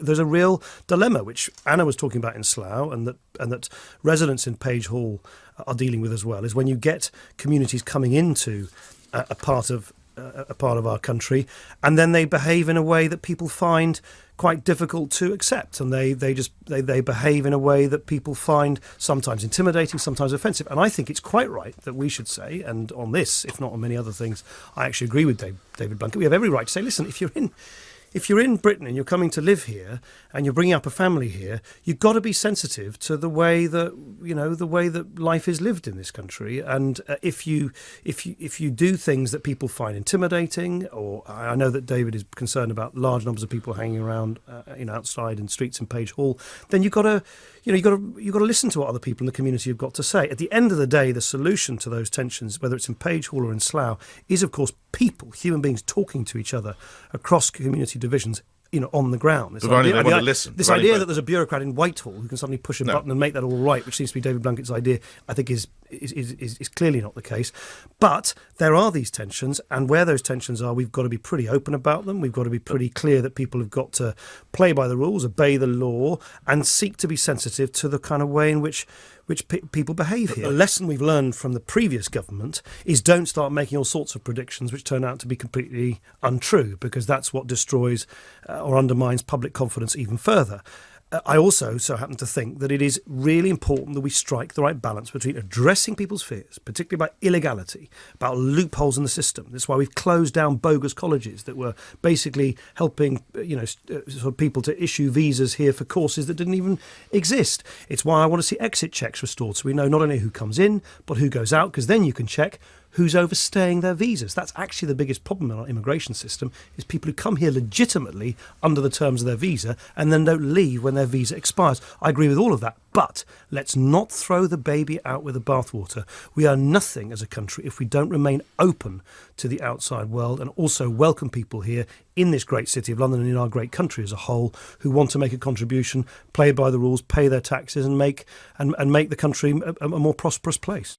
there's a real dilemma, which Anna was talking about in Slough, and that residents in Page Hall are dealing with as well, is when you get communities coming into a part of our country, and then they behave in a way that people find quite difficult to accept, and they behave in a way that people find sometimes intimidating, sometimes offensive. And I think it's quite right that we should say, and on this, if not on many other things, I actually agree with David Blunkett, we have every right to say, listen, if you're in Britain and you're coming to live here and you're bringing up a family here, you've got to be sensitive to the way that life is lived in this country. And if you do things that people find intimidating, or I know that David is concerned about large numbers of people hanging around, outside in streets in Page Hall, then you've got to listen to what other people in the community have got to say. At the end of the day, the solution to those tensions, whether it's in Page Hall or in Slough, is of course people, human beings talking to each other across community divisions, on the ground. This idea that there's a bureaucrat in Whitehall who can suddenly push a button and make that all right, which seems to be David Blunkett's idea, I think is clearly not the case. But there are these tensions, and where those tensions are, we've got to be pretty open about them. We've got to be pretty clear that people have got to play by the rules, obey the law, and seek to be sensitive to the kind of way in which people behave here. The lesson we've learned from the previous government is don't start making all sorts of predictions which turn out to be completely untrue, because that's what destroys or undermines public confidence even further. I also so happen to think that it is really important that we strike the right balance between addressing people's fears, particularly about illegality, about loopholes in the system. That's why we've closed down bogus colleges that were basically helping sort of people to issue visas here for courses that didn't even exist. It's why I want to see exit checks restored, so we know not only who comes in, but who goes out, because then you can check who's overstaying their visas. That's actually the biggest problem in our immigration system, is people who come here legitimately under the terms of their visa and then don't leave when their visa expires. I agree with all of that, but let's not throw the baby out with the bathwater. We are nothing as a country if we don't remain open to the outside world and also welcome people here in this great city of London and in our great country as a whole who want to make a contribution, play by the rules, pay their taxes, and make the country a more prosperous place.